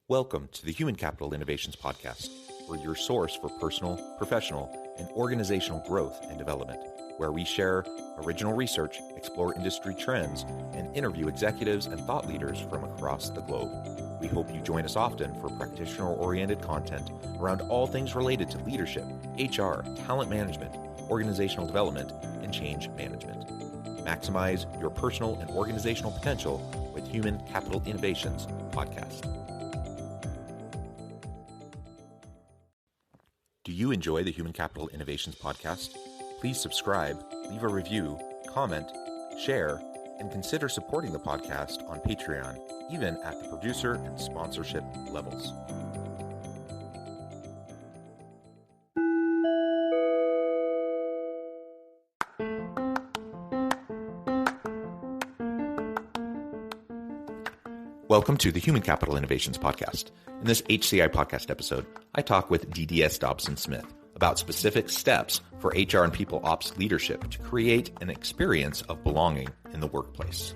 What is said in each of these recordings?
Welcome to the Human Capital Innovations Podcast. We're your source for personal, professional, and organizational growth and development, where we share original research, explore industry trends, and interview executives and thought leaders from across the globe. We hope you join us often for practitioner-oriented content around all things related to leadership, HR, talent management, organizational development, and change management. Maximize your personal and organizational potential with Human Capital Innovations Podcast. Do you enjoy the Human Capital Innovations Podcast? Please subscribe, leave a review, comment, share, and consider supporting the podcast on Patreon, even at the producer and sponsorship levels. Welcome to the Human Capital Innovations Podcast. In this HCI podcast episode, I talk with DDS Dobson Smith about specific steps for HR and people ops leadership to create an experience of belonging in the workplace.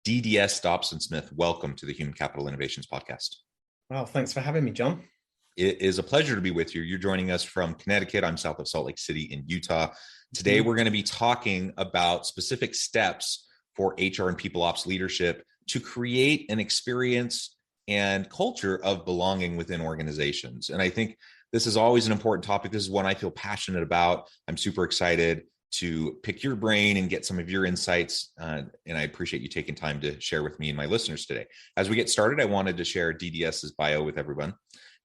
DDS Dobson Smith, welcome to the Human Capital Innovations Podcast. Well, thanks for having me, John. It is a pleasure to be with you. You're joining us from Connecticut. I'm south of Salt Lake City in Utah. Today, we're going to be talking about specific steps for HR and people ops leadership to create an experience and culture of belonging within organizations. And I think this is always an important topic. This is one I feel passionate about. I'm super excited to pick your brain and get some of your insights. And I appreciate you taking time to share with me and my listeners today. As we get started, I wanted to share DDS's bio with everyone.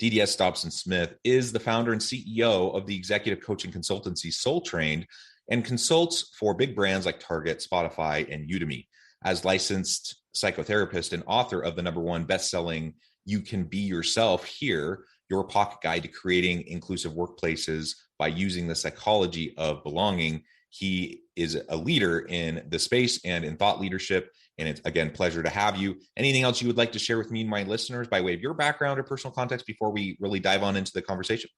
DDS Dobson Smith is the founder and CEO of the executive coaching consultancy Soul Trained and consults for big brands like Target, Spotify, and Udemy. As licensed psychotherapist and author of the #1 best-selling You Can Be Yourself Here, Your Pocket Guide to Creating Inclusive Workplaces by Using the Psychology of Belonging, he is a leader in the space and in thought leadership. And it's, again, pleasure to have you. Anything else you would like to share with me and my listeners by way of your background or personal context before we really dive on into the conversation?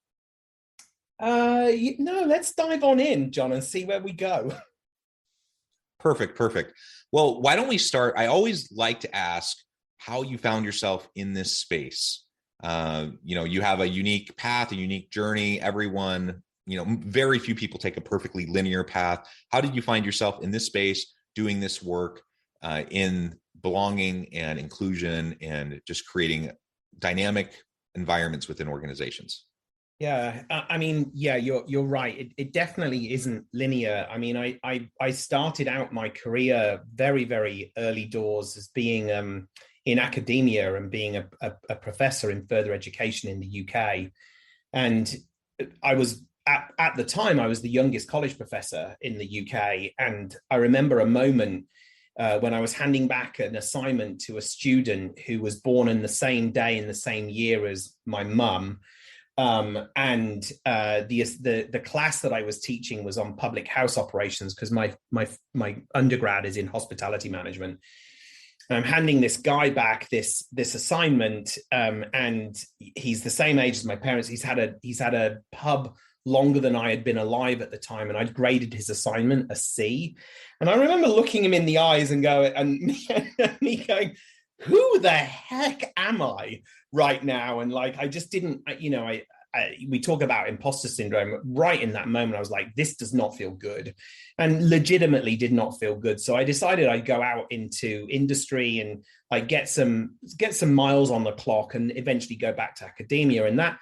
No, let's dive on in, John, and see where we go. Perfect. Well, why don't we start? I always like to ask how you found yourself in this space. You have a unique path, a unique journey. Everyone, very few people take a perfectly linear path. How did you find yourself in this space, doing this work in belonging and inclusion and just creating dynamic environments within organizations? Yeah, you're right. It definitely isn't linear. I mean, I started out my career very, very early doors as being in academia and being a professor in further education in the UK. And I was, at the time, I was the youngest college professor in the UK. And I remember a moment when I was handing back an assignment to a student who was born in the same day in the same year as my mum. The class that I was teaching was on public house operations because my undergrad is in hospitality management. I'm handing this guy back this assignment, and he's the same age as my parents. He's had a pub longer than I had been alive at the time, and I'd graded his assignment a C. And I remember looking him in the eyes and me going, "Who the heck am I right now?" And I just didn't, we talk about imposter syndrome. Right in that moment, I was like, this does not feel good, and legitimately did not feel good. So I decided I'd go out into industry and get some miles on the clock and eventually go back to academia. And that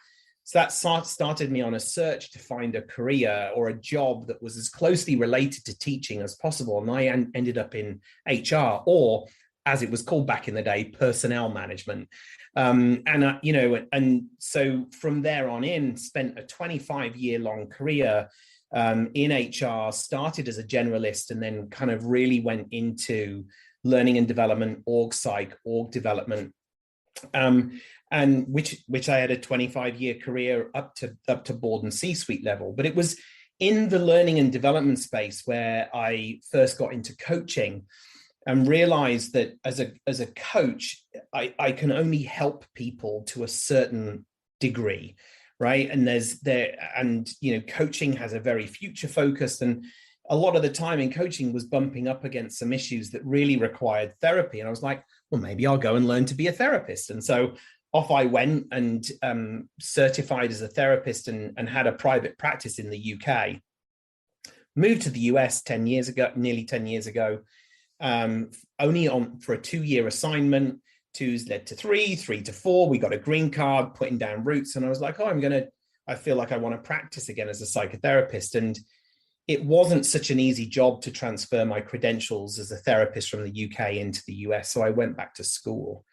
started me on a search to find a career or a job that was as closely related to teaching as possible. And I ended up in HR, or as it was called back in the day, personnel management. And so from there on in, spent a 25-year-long career in HR, started as a generalist, and then kind of really went into learning and development, org psych, org development, and which I had a 25-year career up to board and C-suite level. But it was in the learning and development space where I first got into coaching. and realized that as a coach, I can only help people to a certain degree, right? And coaching has a very future focused, and a lot of the time in coaching was bumping up against some issues that really required therapy. And I was like, well, maybe I'll go and learn to be a therapist. And so off I went and certified as a therapist and had a private practice in the UK. Moved to the US nearly 10 years ago, only for a 2-year assignment. 2's led to 3 to 4. We got a green card, putting down roots. And I was like, I feel like I want to practice again as a psychotherapist. And it wasn't such an easy job to transfer my credentials as a therapist from the UK into the US. So I went back to school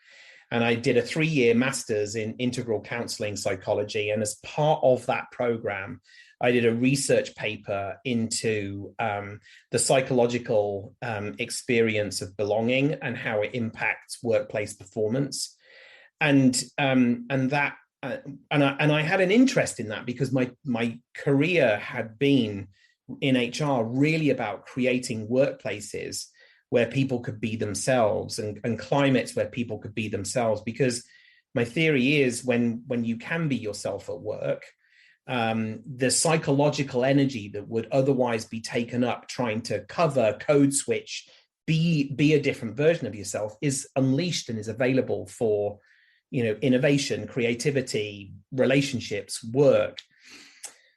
and I did a 3-year master's in integral counseling psychology. And as part of that program, I did a research paper into the psychological experience of belonging and how it impacts workplace performance. And I had an interest in that because my career had been in HR really about creating workplaces where people could be themselves and climates where people could be themselves. Because my theory is when you can be yourself at work, the psychological energy that would otherwise be taken up trying to cover, code switch, be a different version of yourself is unleashed and is available for, innovation, creativity, relationships, work.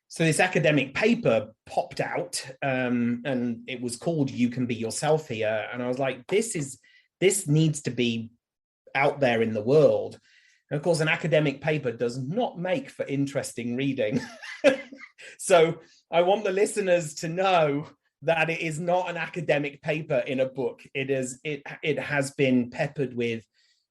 So this academic paper popped out, and it was called "You Can Be Yourself Here." And I was like, this needs to be out there in the world. And of course, an academic paper does not make for interesting reading. So I want the listeners to know that it is not an academic paper in a book. It has been peppered with,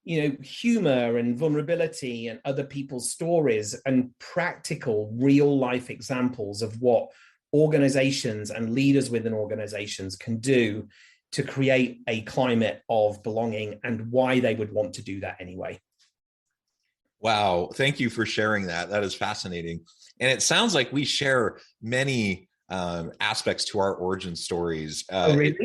humor and vulnerability and other people's stories and practical real life examples of what organizations and leaders within organizations can do to create a climate of belonging and why they would want to do that anyway. Wow. Thank you for sharing that. That is fascinating. And it sounds like we share many aspects to our origin stories. Oh, really?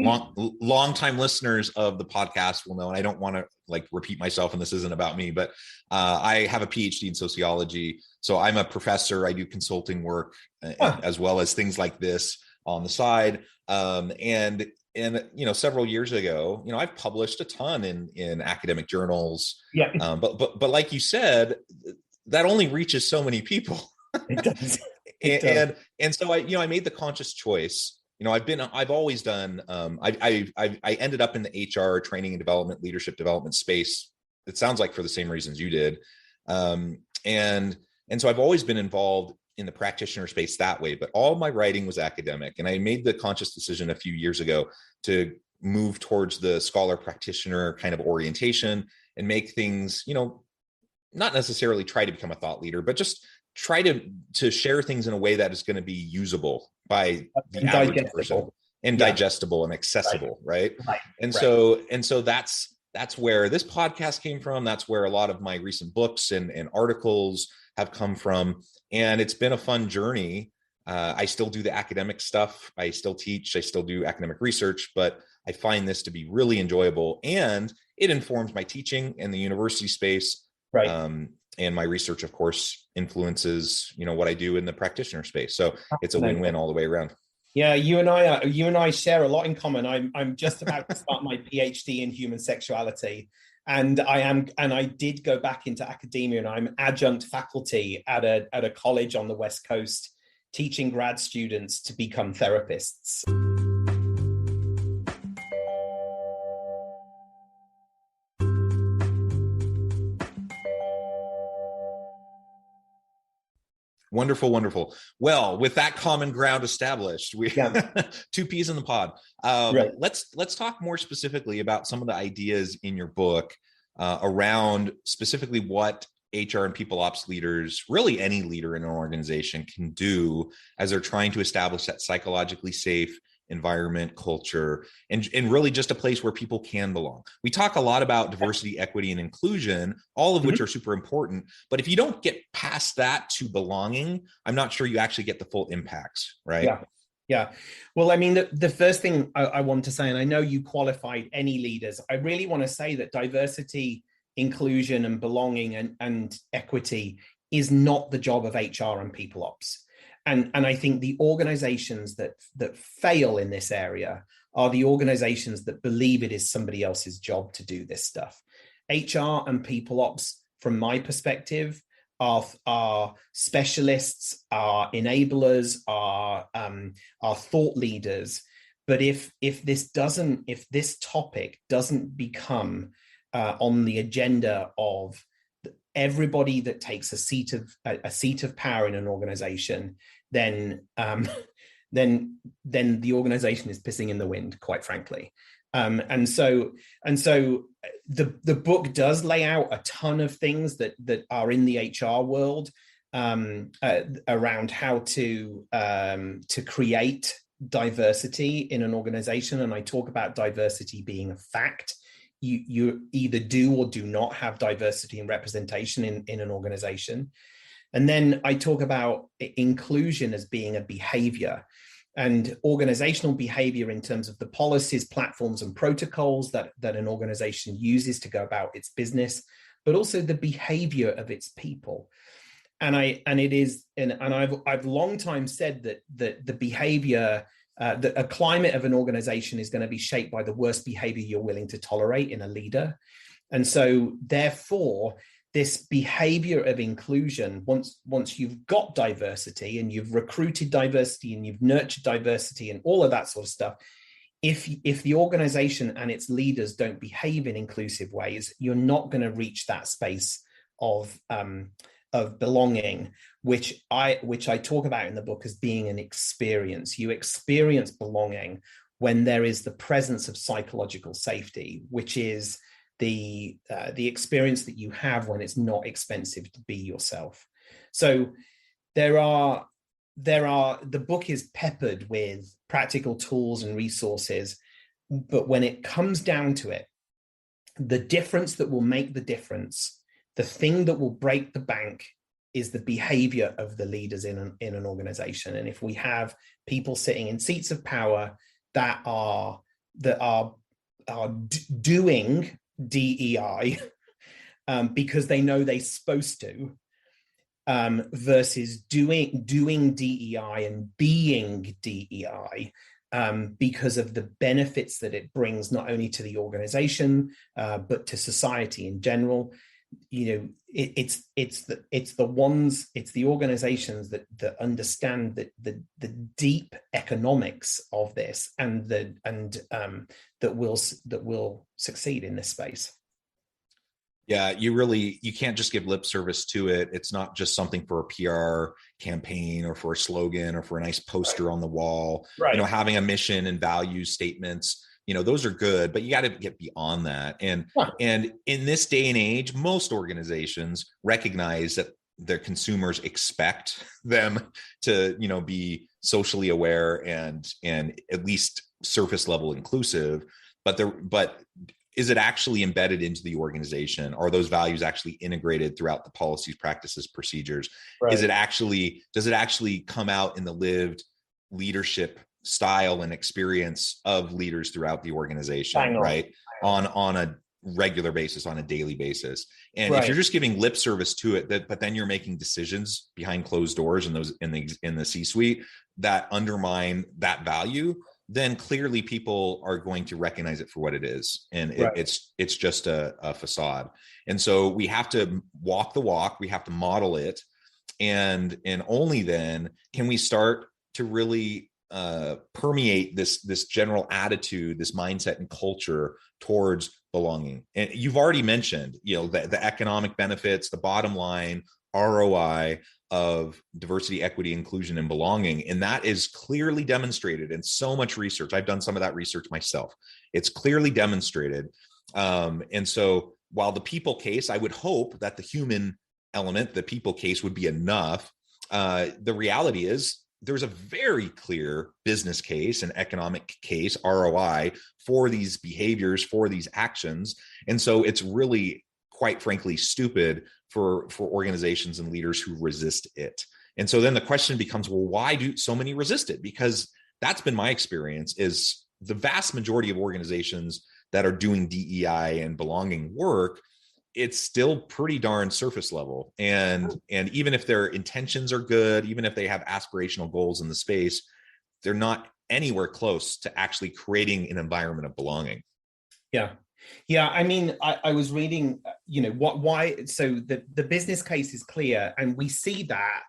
Long-time listeners of the podcast will know, and I don't want to repeat myself, and this isn't about me, but I have a PhD in sociology. So I'm a professor. I do consulting work as well as things like this on the side. And several years ago, I've published a ton in academic journals. Yeah. But like you said, that only reaches so many people. It does. And so I made the conscious choice. I've always done. I ended up in the HR training and development, leadership development space. It sounds like for the same reasons you did, and so I've always been involved in the practitioner space that way. But all my writing was academic, and I made the conscious decision a few years ago to move towards the scholar practitioner kind of orientation and make things, not necessarily try to become a thought leader, but just try to share things in a way that is going to be usable by the average person and digestible and accessible. Right. And so that's where this podcast came from. That's where a lot of my recent books and articles have come from. And it's been a fun journey. I still do the academic stuff. I still teach. I still do academic research, but I find this to be really enjoyable, and it informs my teaching in the university space. Right. And my research, of course, influences, what I do in the practitioner space. So it's a win-win all the way around. Yeah, you and I share a lot in common. I'm just about to start my PhD in human sexuality, and I did go back into academia, and I'm adjunct faculty at a college on the West Coast, teaching grad students to become therapists. Wonderful, wonderful. Well, with that common ground established, we two peas in the pod. Right. Let's talk more specifically about some of the ideas in your book around specifically what HR and people ops leaders, really any leader in an organization, can do as they're trying to establish that psychologically safe environment, culture, and really just a place where people can belong. We talk a lot about diversity, equity, and inclusion, all of which are super important. But if you don't get past that to belonging, I'm not sure you actually get the full impacts, right? Yeah. Well, I mean, the first thing I want to say, and I know you qualified any leaders, I really want to say that diversity, inclusion, and belonging and equity is not the job of HR and people ops. And I think the organizations that fail in this area are the organizations that believe it is somebody else's job to do this stuff. HR and people ops, from my perspective, are specialists, are enablers, are thought leaders. But if this topic doesn't become on the agenda of everybody that takes a seat of power in an organization, then the organization is pissing in the wind, quite frankly. And so the book does lay out a ton of things that are in the HR world around how to create diversity in an organization. And I talk about diversity being a fact. You either do or do not have diversity and representation in an organization. And then I talk about inclusion as being a behavior. And organizational behavior in terms of the policies, platforms, and protocols that an organization uses to go about its business, but also the behavior of its people. And I've long time said that the behavior, that a climate of an organization is going to be shaped by the worst behavior you're willing to tolerate in a leader. And so therefore, this behavior of inclusion, once you've got diversity and you've recruited diversity and you've nurtured diversity and all of that sort of stuff, if the organization and its leaders don't behave in inclusive ways, you're not going to reach that space of belonging, which I talk about in the book as being an experience. You experience belonging when there is the presence of psychological safety, which is the experience that you have when it's not expensive to be yourself. So the book is peppered with practical tools and resources, but when it comes down to it, the difference that will make the difference, the thing that will break the bank, is the behavior of the leaders in an organization. And if we have people sitting in seats of power that are doing DEI because they know they're supposed to, versus doing DEI and being DEI because of the benefits that it brings not only to the organization but to society in general. It's the organizations that understand the deep economics of this and that will succeed in this space. Yeah, you can't just give lip service to it. It's not just something for a PR campaign or for a slogan or for a nice poster on the wall. Right. Having a mission and value statements, those are good, but you got to get beyond that. And in this day and age, most organizations recognize that their consumers expect them to, be socially aware and at least surface level inclusive, but is it actually embedded into the organization? Are those values actually integrated throughout the policies, practices, procedures? Right. Does it actually come out in the lived leadership style and experience of leaders throughout the organization, right? On a regular basis, on a daily basis. And if you're just giving lip service to it, but then you're making decisions behind closed doors and those in the C-suite that undermine that value, then clearly people are going to recognize it for what it is. And it's just a facade. And so we have to walk the walk, we have to model it. And only then can we start to really permeate this general attitude, this mindset and culture towards belonging. And you've already mentioned, the economic benefits, the bottom line ROI of diversity, equity, inclusion, and belonging. And that is clearly demonstrated in so much research. I've done some of that research myself. It's clearly demonstrated. And so while the people case, I would hope that the human element, the people case, would be enough. The reality is there's a very clear business case and economic case, ROI, for these behaviors, for these actions. And so it's really, quite frankly, stupid for organizations and leaders who resist it. And so then the question becomes, well, why do so many resist it? Because that's been my experience, is the vast majority of organizations that are doing DEI and belonging work, it's still pretty darn surface level. And even if their intentions are good, even if they have aspirational goals in the space, they're not anywhere close to actually creating an environment of belonging. Yeah. Yeah. I mean, I was reading, why, so the business case is clear. And we see that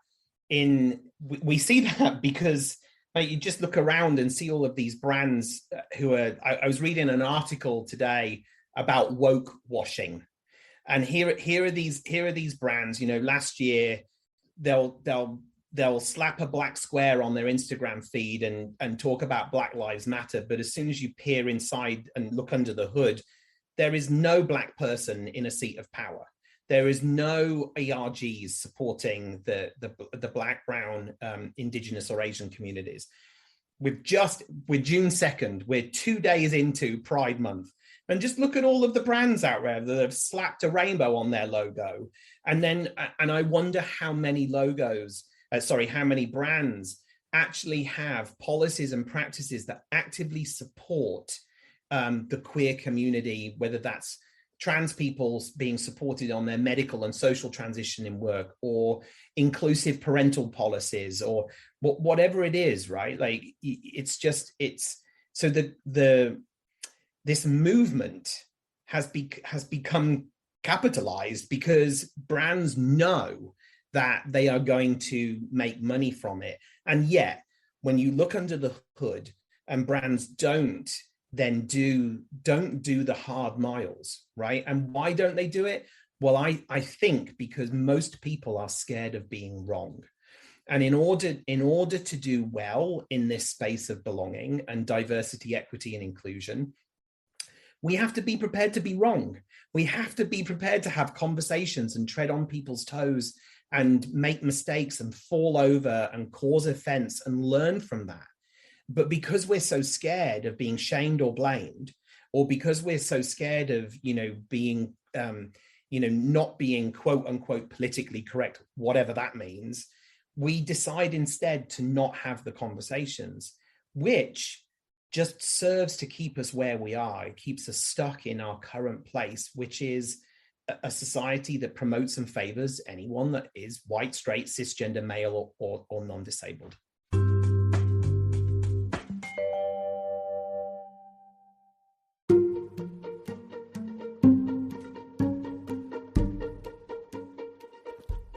because you just look around and see all of these brands who are, I was reading an article today about woke washing. And here are these brands, last year they'll slap a black square on their Instagram feed and talk about Black Lives Matter. But as soon as you peer inside and look under the hood, there is no Black person in a seat of power. There is no ARGs supporting the Black, Brown, Indigenous or Asian communities. We're June 2nd, we're 2 days into Pride Month. And just look at all of the brands out there that have slapped a rainbow on their logo. And I wonder how many how many brands actually have policies and practices that actively support the queer community, whether that's trans people being supported on their medical and social transition in work, or inclusive parental policies, or whatever it is, right? Like this movement has become capitalized because brands know that they are going to make money from it. And yet, when you look under the hood and brands don't do the hard miles, right? And why don't they do it? Well, I think because most people are scared of being wrong. And in order to do well in this space of belonging and diversity, equity, and inclusion, we have to be prepared to be wrong. We have to be prepared to have conversations and tread on people's toes and make mistakes and fall over and cause offense and learn from that. But because we're so scared of being shamed or blamed, or because we're so scared of, being, not being quote unquote politically correct, whatever that means, we decide instead to not have the conversations, which just serves to keep us where we are. It keeps us stuck in our current place, which is a society that promotes and favors anyone that is white, straight, cisgender, male, or non-disabled.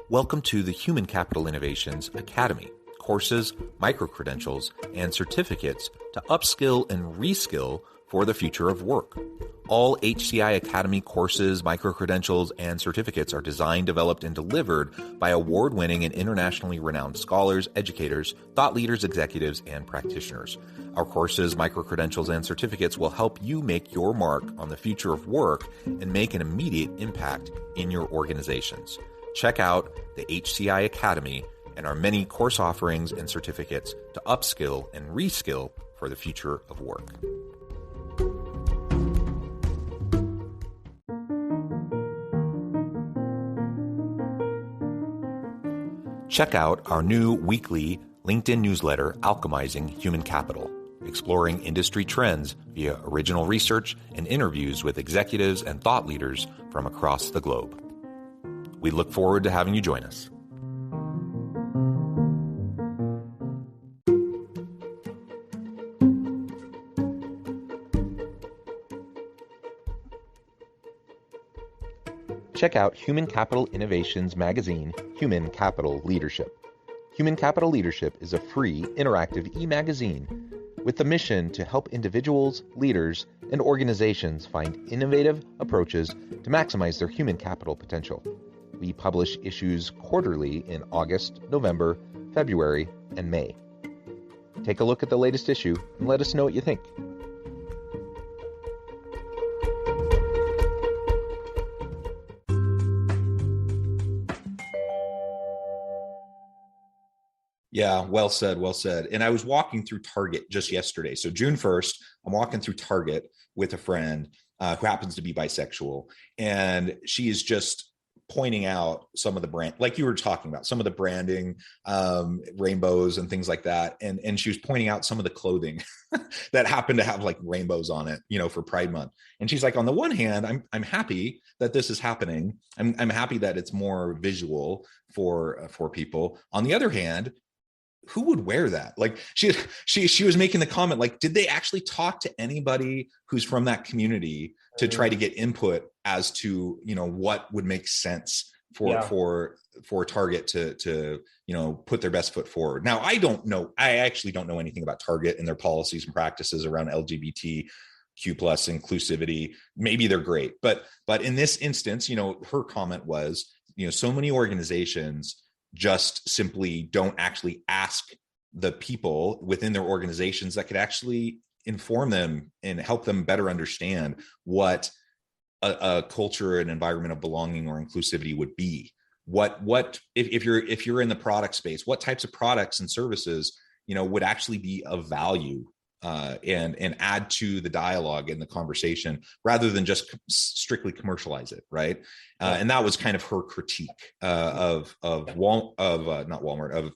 Welcome to the Human Capital Innovations Academy. Courses, micro-credentials, and certificates to upskill and reskill for the future of work. All HCI Academy courses, micro-credentials, and certificates are designed, developed, and delivered by award-winning and internationally renowned scholars, educators, thought leaders, executives, and practitioners. Our courses, micro-credentials, and certificates will help you make your mark on the future of work and make an immediate impact in your organizations. Check out the HCI Academy and our many course offerings and certificates to upskill and reskill for the future of work. Check out our new weekly LinkedIn newsletter, Alchemizing Human Capital, exploring industry trends via original research and interviews with executives and thought leaders from across the globe. We look forward to having you join us. Check out Human Capital Innovations magazine, Human Capital Leadership. Human Capital Leadership is a free, interactive e-magazine with the mission to help individuals, leaders, and organizations find innovative approaches to maximize their human capital potential. We publish issues quarterly in August, November, February, and May. Take a look at the latest issue and let us know what you think. Yeah, well said, well said. And I was walking through Target just yesterday. So June 1st, I'm walking through Target with a friend who happens to be bisexual. And she is just pointing out some of the brand, like you were talking about, some of the branding, rainbows and things like that. And she was pointing out some of the clothing that happened to have like rainbows on it, for Pride Month. And she's like, on the one hand, I'm happy that this is happening. I'm happy that it's more visual for people. On the other hand, who would wear that? Like she was making the comment, like, did they actually talk to anybody who's from that community to try to get input as to, what would make sense for Target to put their best foot forward? Now, I actually don't know anything about Target and their policies and practices around LGBTQ+ inclusivity. Maybe they're great, but in this instance, her comment was, so many organizations just simply don't actually ask the people within their organizations that could actually inform them and help them better understand what a culture and environment of belonging or inclusivity would be. What if you're in the product space, what types of products and services would actually be of value and add to the dialogue and the conversation rather than just strictly commercialize it, right? And that was kind of her critique of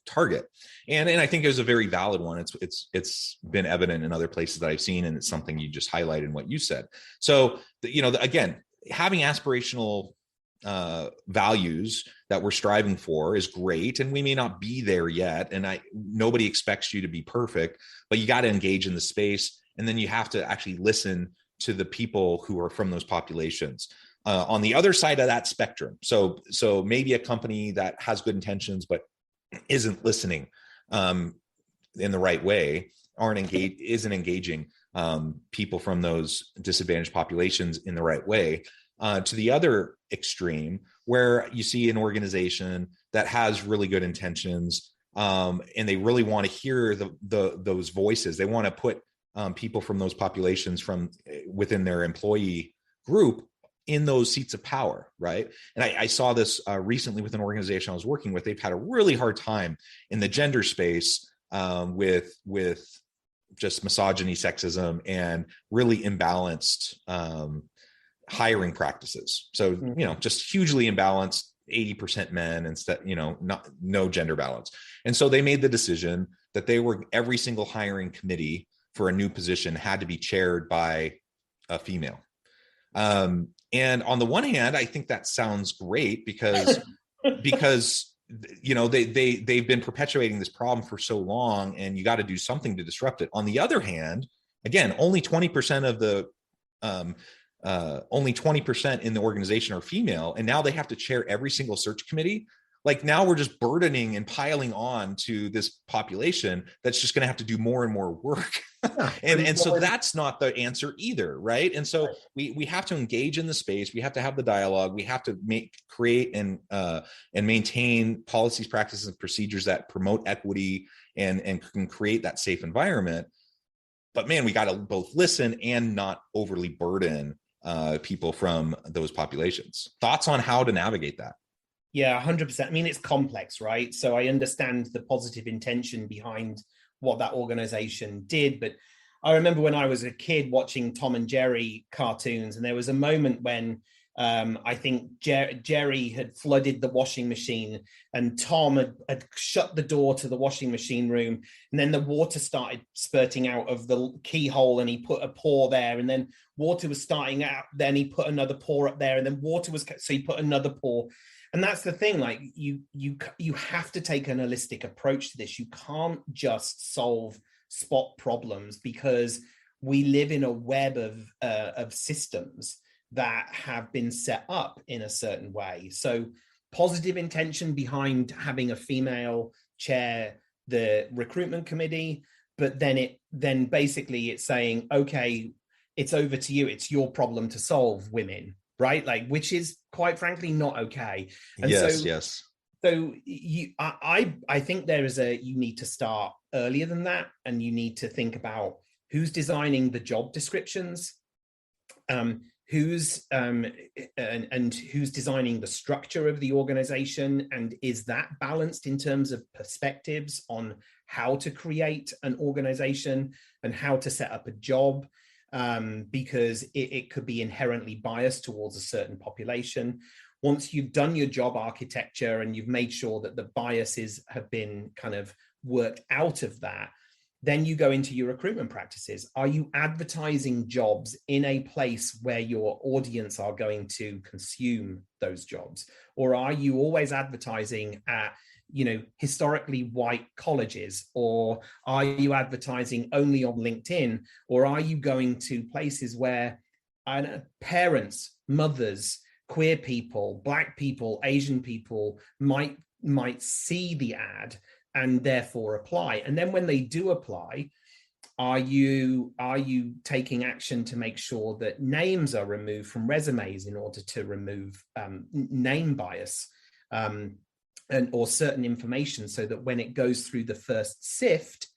Target, and I think it was a very valid one. It's been evident in other places that I've seen, and it's something you just highlighted in what you said. So again, having aspirational values that we're striving for is great, and we may not be there yet, and nobody expects you to be perfect, but you got to engage in the space, and then you have to actually listen to the people who are from those populations. On the other side of that spectrum, so maybe a company that has good intentions but isn't listening in the right way, isn't engaging people from those disadvantaged populations in the right way. To the other extreme, where you see an organization that has really good intentions, and they really want to hear those voices. They want to put people from those populations from within their employee group in those seats of power, right? And I saw this recently with an organization I was working with. They've had a really hard time in the gender space with just misogyny, sexism, and really imbalanced hiring practices. So, just hugely imbalanced, 80% men instead, no gender balance. And so they made the decision that every single hiring committee for a new position had to be chaired by a female. And on the one hand, I think that sounds great because they've been perpetuating this problem for so long, and you got to do something to disrupt it. On the other hand, again, only 20% of the only 20% in the organization are female, and now they have to chair every single search committee. Like, now we're just burdening and piling on to this population that's just going to have to do more and more work. and so that's not the answer either, right? And so we have to engage in the space. We have to have the dialogue. We have to create and maintain policies, practices, and procedures that promote equity and can create that safe environment. But man, we got to both listen and not overly burden people from those populations. Thoughts on how to navigate that? Yeah, 100%. I mean, it's complex, right? So I understand the positive intention behind what that organization did. But I remember when I was a kid watching Tom and Jerry cartoons, and there was a moment when I think Jerry had flooded the washing machine, and Tom had shut the door to the washing machine room, and then the water started spurting out of the keyhole, and he put a pour there, and then water was starting out, then he put another pour up there, and then so he put another pour. And that's the thing, like you have to take an holistic approach to this. You can't just solve spot problems, because we live in a web of systems that have been set up in a certain way. So positive intention behind having a female chair the recruitment committee, but then basically it's saying, okay, it's over to you. It's your problem to solve, women, right? Like, which is quite frankly not okay. And yes. So I think you need to start earlier than that, and you need to think about who's designing the job descriptions, who's designing the structure of the organization, and is that balanced in terms of perspectives on how to create an organization and how to set up a job. because it could be inherently biased towards a certain population. Once you've done your job architecture and you've made sure that the biases have been kind of worked out of that, then you go into your recruitment practices. Are you advertising jobs in a place where your audience are going to consume those jobs? Or are you always advertising at, historically white colleges? Or are you advertising only on LinkedIn? Or are you going to places where parents, mothers, queer people, Black people, Asian people might see the ad and therefore apply? And then when they do apply, are you taking action to make sure that names are removed from resumes in order to remove name bias or certain information, so that when it goes through the first sift,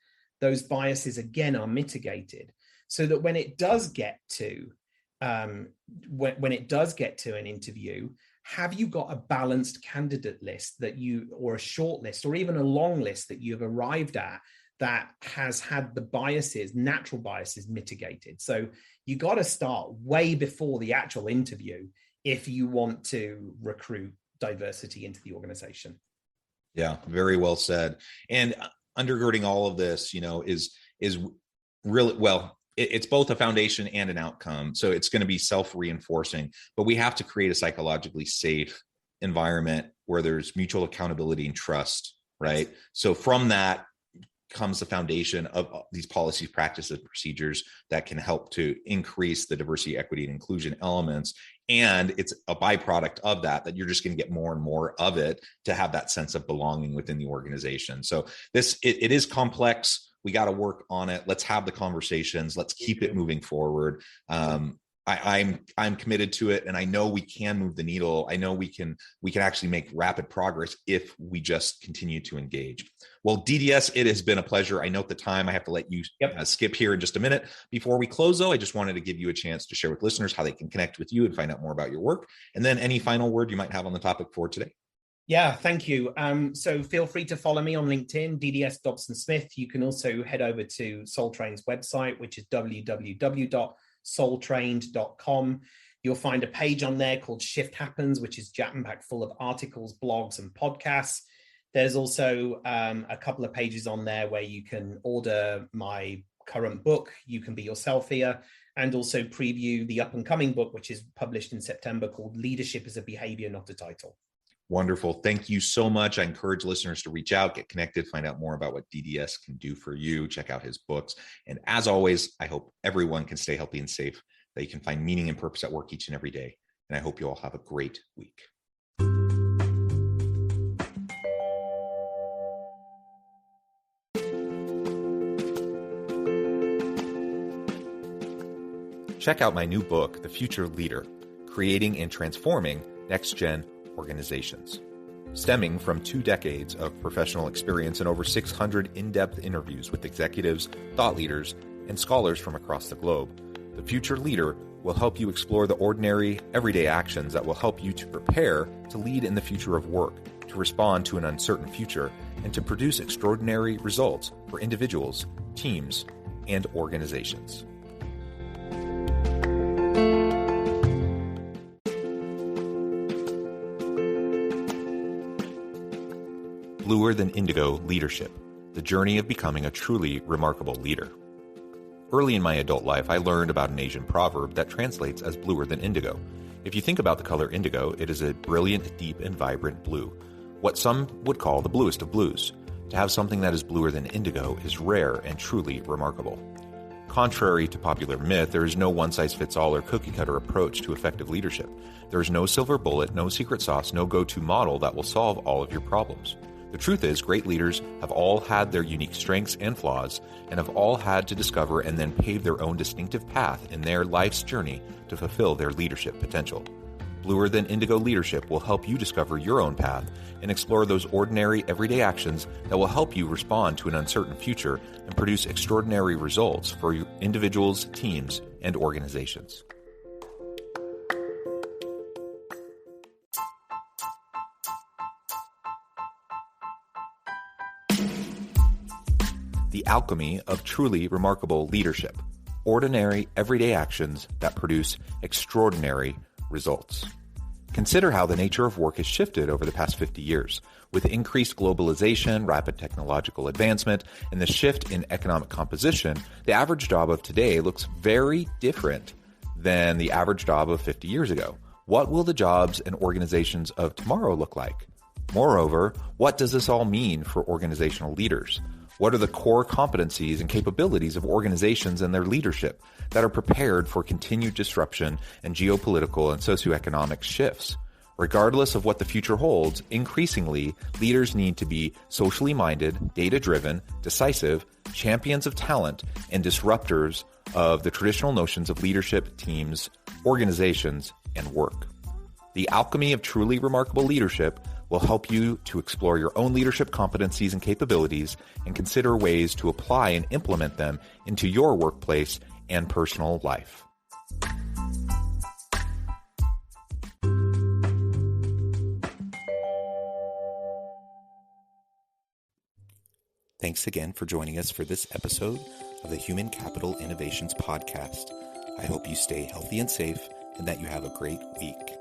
those biases again are mitigated, so that when it does get to when it does get to an interview, have you got a balanced candidate list or a short list, or even a long list that you've arrived at that has had the natural biases mitigated? So you got to start way before the actual interview if you want to recruit diversity into the organization. Yeah, very well said. And undergirding all of this, is really, well, it's both a foundation and an outcome. So it's going to be self-reinforcing, but we have to create a psychologically safe environment where there's mutual accountability and trust, right? So from that comes the foundation of these policies, practices, procedures that can help to increase the diversity, equity, and inclusion elements. And it's a byproduct of that you're just going to get more and more of it to have that sense of belonging within the organization. So it is complex. We got to work on it. Let's have the conversations. Let's keep it moving forward. I'm committed to it, and I know we can move the needle. I know we can actually make rapid progress if we just continue to engage. Well, DDS, it has been a pleasure. I note the time. I have to let you skip here in just a minute. Before we close, though, I just wanted to give you a chance to share with listeners how they can connect with you and find out more about your work, and then any final word you might have on the topic for today. Yeah, thank you. So feel free to follow me on LinkedIn, DDS Dobson Smith. You can also head over to SoulTrain's website, which is www.soultrained.com. You'll find a page on there called Shift Happens, which is jam-packed full of articles, blogs, and podcasts. There's also a couple of pages on there where you can order my current book, You Can Be Yourself Here, and also preview the up-and-coming book, which is published in September, called Leadership is a Behavior, Not a Title. Wonderful. Thank you so much. I encourage listeners to reach out, get connected, find out more about what DDS can do for you. Check out his books. And as always, I hope everyone can stay healthy and safe, that you can find meaning and purpose at work each and every day. And I hope you all have a great week. Check out my new book, The Future Leader, Creating and Transforming Next-Gen Organizations. Stemming from 2 decades of professional experience and over 600 in-depth interviews with executives, thought leaders, and scholars from across the globe, The Future Leader will help you explore the ordinary, everyday actions that will help you to prepare to lead in the future of work, to respond to an uncertain future, and to produce extraordinary results for individuals, teams, and organizations. Bluer Than Indigo Leadership, the journey of becoming a truly remarkable leader. Early in my adult life, I learned about an Asian proverb that translates as bluer than indigo. If you think about the color indigo, it is a brilliant, deep, and vibrant blue, what some would call the bluest of blues. To have something that is bluer than indigo is rare and truly remarkable. Contrary to popular myth, there is no one-size-fits-all or cookie-cutter approach to effective leadership. There is no silver bullet, no secret sauce, no go-to model that will solve all of your problems. The truth is, great leaders have all had their unique strengths and flaws, and have all had to discover and then pave their own distinctive path in their life's journey to fulfill their leadership potential. Bluer Than Indigo Leadership will help you discover your own path and explore those ordinary, everyday actions that will help you respond to an uncertain future and produce extraordinary results for individuals, teams, and organizations. The Alchemy of Truly Remarkable Leadership, ordinary, everyday actions that produce extraordinary results. Consider how the nature of work has shifted over the past 50 years. With increased globalization, rapid technological advancement, and the shift in economic composition, the average job of today looks very different than the average job of 50 years ago. What will the jobs and organizations of tomorrow look like? Moreover, what does this all mean for organizational leaders? What are the core competencies and capabilities of organizations and their leadership that are prepared for continued disruption and geopolitical and socioeconomic shifts? Regardless of what the future holds, increasingly, leaders need to be socially minded, data-driven, decisive, champions of talent, and disruptors of the traditional notions of leadership, teams, organizations, and work. The alchemy of truly remarkable leadership will help you to explore your own leadership competencies and capabilities and consider ways to apply and implement them into your workplace and personal life. Thanks again for joining us for this episode of the Human Capital Innovations Podcast. I hope you stay healthy and safe and that you have a great week.